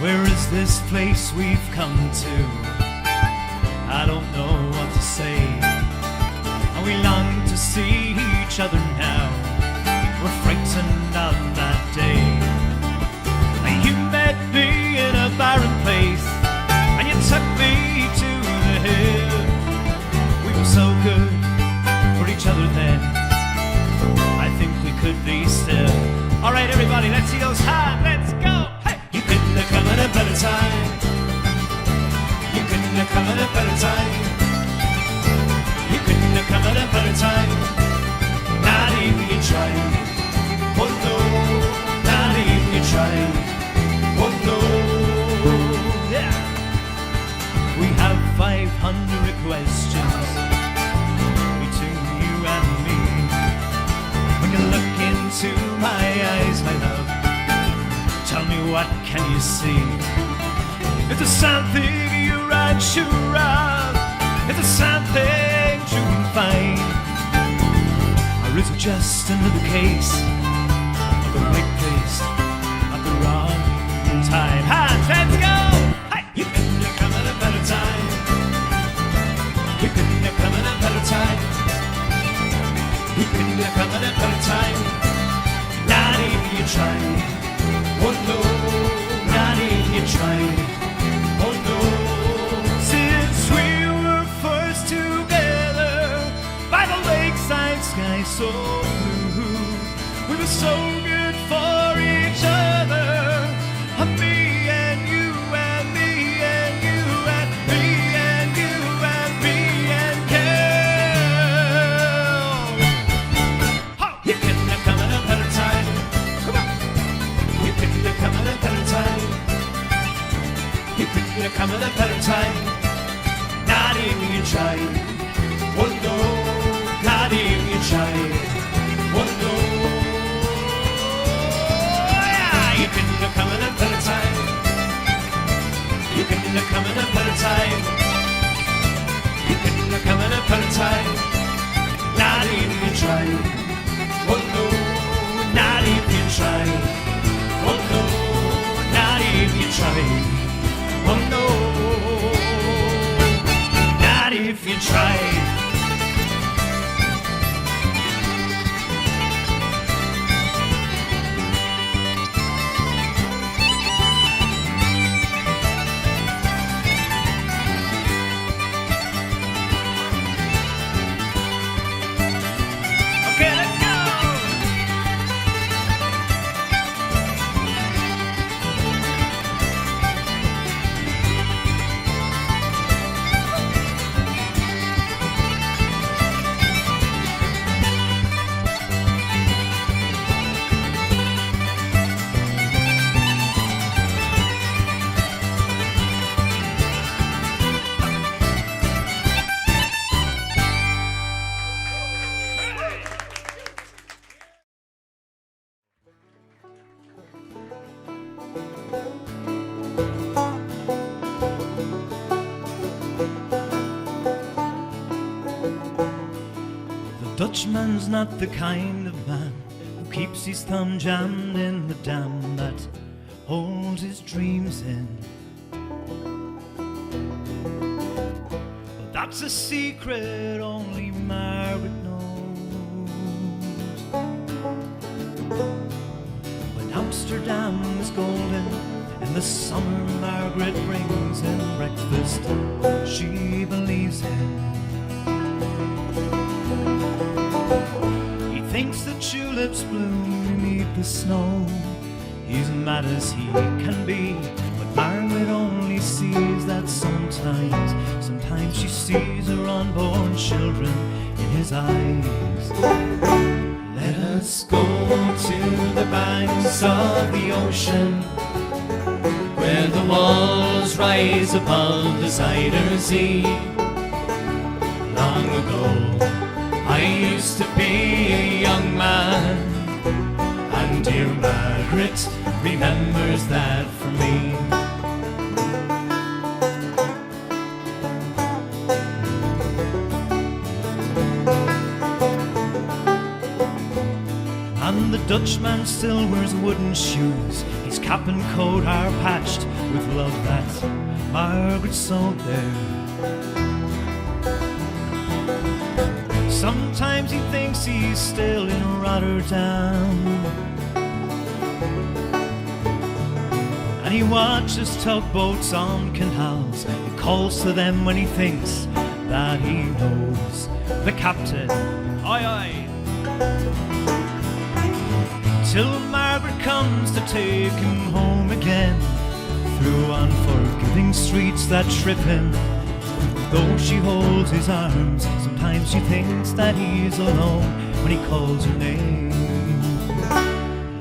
Where is this place we've come to? I don't know what to say. And we long to see each other now. We're frightened of that day. And you met me in a barren place, and you took me to the hill. We were so good for each other then. I think we could be still. All right, everybody, let's see those hands. Let's go. Hey! You couldn't have come at a better time. You couldn't have come at a better time. You couldn't have come at a better time. Not even you tried. Oh no, not even you tried. Oh no. Yeah. We have 500 questions between you and me. When you look into my eyes, my love, tell me, what can you see? It's a something you're unsure of. It's a something true and fine. Or is it just another case of the right place at the wrong time? Hands, let's go! Hey! You couldn't have come at a better time. You couldn't have come at a better time. You couldn't have come at a better time. Not even you tried. Oh no, not even you tried. Oh no. Since we were first together by the lakeside sky so blue, we were so good for each other. Me and you and me and you and me and you and me and girl. You couldn't have come at a better time. Come on. You couldn't have come at a better time. You couldn't have come at a better time. Not even you tried. Oh no, not even you tried. Oh no. Yeah, you couldn't have come at a better time. You couldn't have come at a better time. You couldn't have come at a better time. Not even you tried. Oh no, not even you tried. Oh no, not even you tried. Oh no, not if you tried. Okay, let's go. Dutchman's not the kind of man who keeps his thumb jammed in the dam that holds his dreams in. But that's a secret only Margaret knows. When Amsterdam is golden in the summer Margaret brings in breakfast she believes in. He thinks the tulips bloom beneath the snow. He's mad as he can be, but Margaret only sees that sometimes she sees her unborn children in his eyes. Let us go to the banks of the ocean, where the walls rise above the Zuider Zee. Long ago I used to be a young man, and dear Margaret remembers that for me. And the Dutchman still wears wooden shoes, his cap and coat are patched, with love that Margaret sold there. Sometimes he thinks he's still in Rotterdam, and he watches tugboats on canals. He calls to them when he thinks that he knows the captain. Aye, aye. Till Margaret comes to take him home again, through unforgiving streets that trip him. Though she holds his arms, sometimes she thinks that he's alone when he calls her name.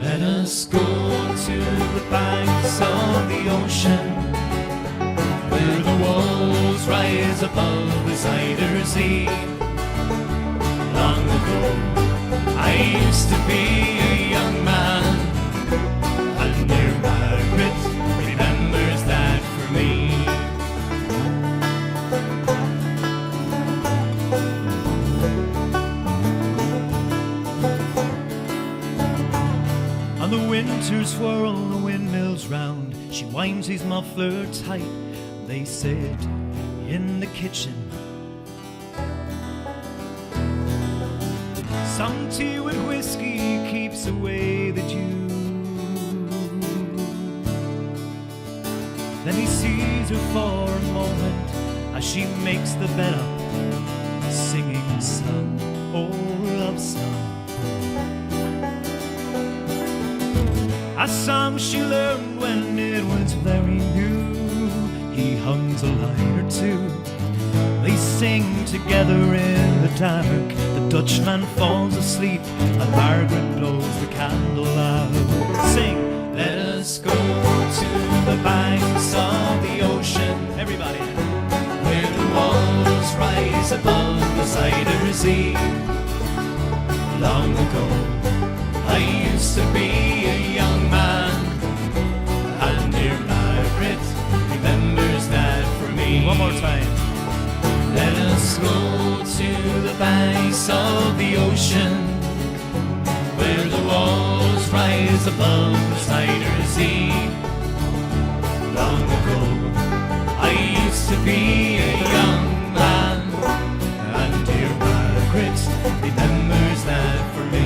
Let us go to the banks of the ocean, where the walls rise above the Zuyder Zee. Long ago, I used to be a young man, and dear Margaret remembers that for me. On the winters whirl the windmills round, she winds his muffler tight. They sit in the kitchen, some tea with whiskey keeps away the dew. Then he sees her for a moment as she makes the bed up, singing some old love song, a song she learned when it was very new. He hums a line or two, they sing together in the dark. The Dutchman falls asleep and Margaret blows the candle out. Sing, let us go to the banks of the ocean, everybody, where the walls rise above the Zuyder Zee. Long ago, I used to be a young man, and dear Margaret remembers that for me. One more time. Let us go to the banks of the ocean, where the walls rise above the Zuyder Zee. Long ago, I used to be a young man, and dear Margaret remembers that for me.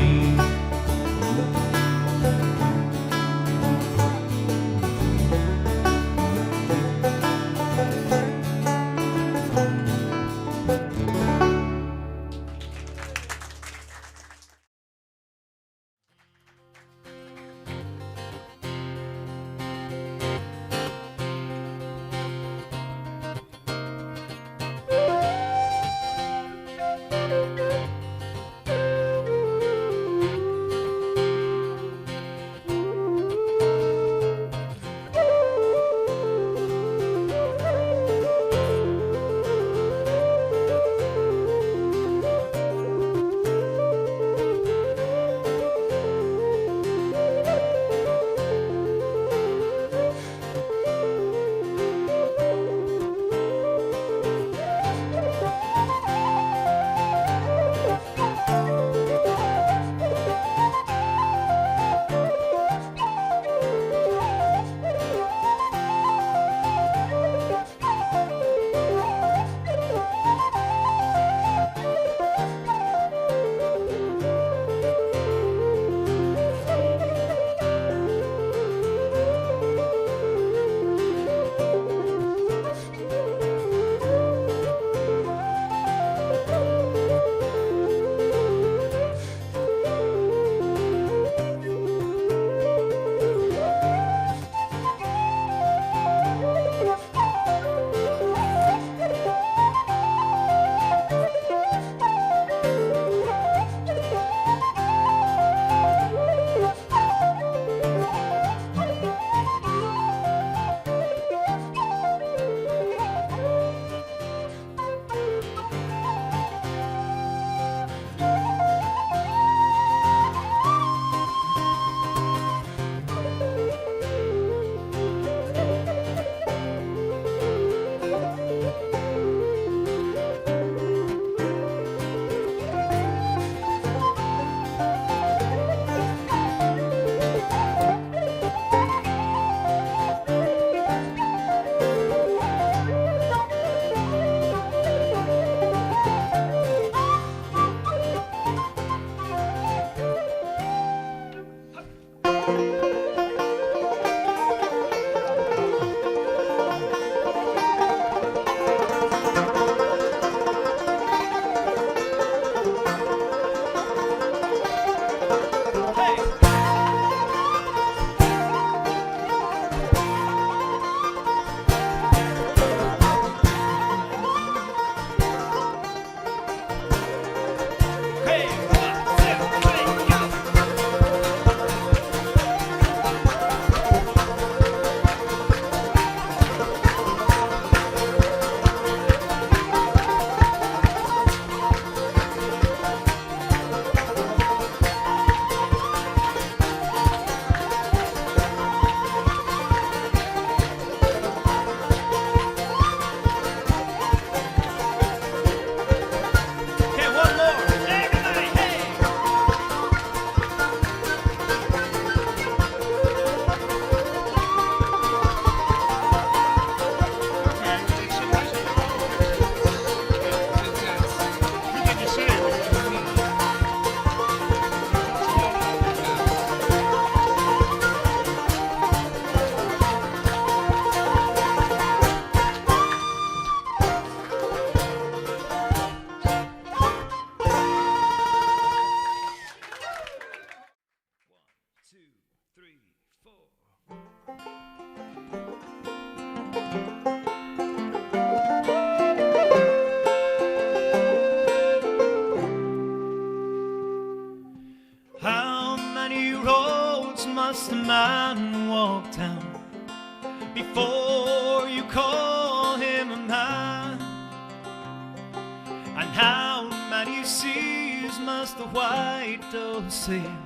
seas must the white dove sail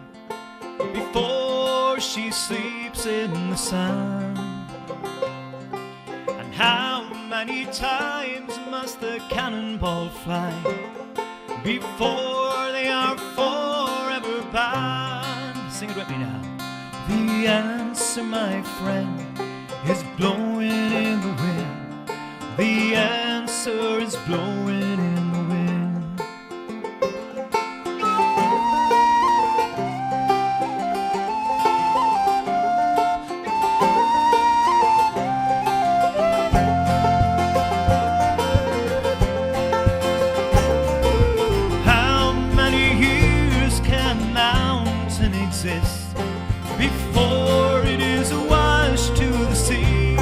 before she sleeps in the sun? And how many times must the cannonball fly before they are forever bound? Sing it with me now. The answer, my friend, is blowing in the wind. The answer is blowing in the wind. How many years can a mountain exist before it is washed to the sea?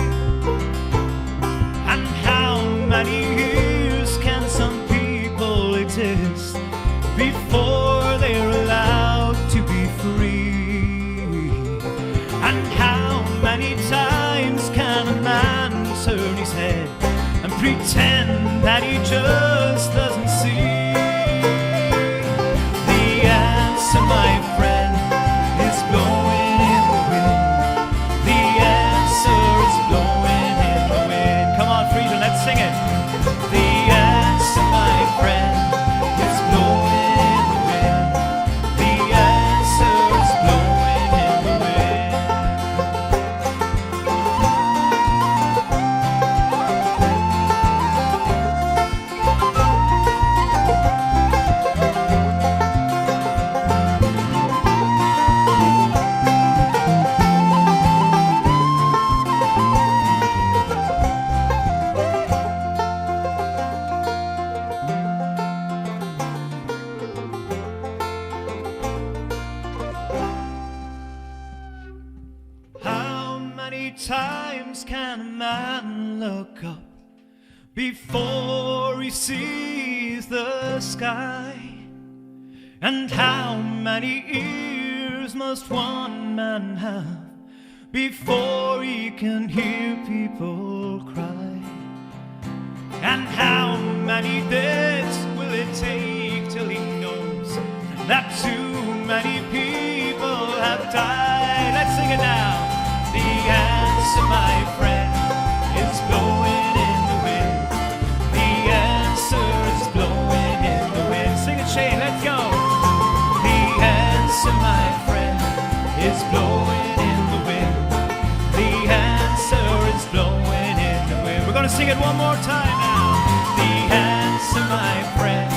And how many years can some people exist before they're allowed to be free? And how many times can a man turn his head and pretend that he just doesn't see? The answer, my friend, is blowing in the wind. The answer is blowing in the wind. Come on, Friedel, let's sing it. The answer, my friend, is blowing in the wind. The answer is blowing in the wind. How many times can a man look up before he sees the sky? And how many ears must one man have before he can hear people cry? And how many days will it take till he knows that too many people have died? Let's sing it now. The answer, my friend, is blowing in the wind. The answer is blowing in the wind. Sing it, Shane, let's go. The answer, my friend, is blowing in the wind. The answer is blowing in the wind. We're gonna sing it one more time now. The answer, my friend,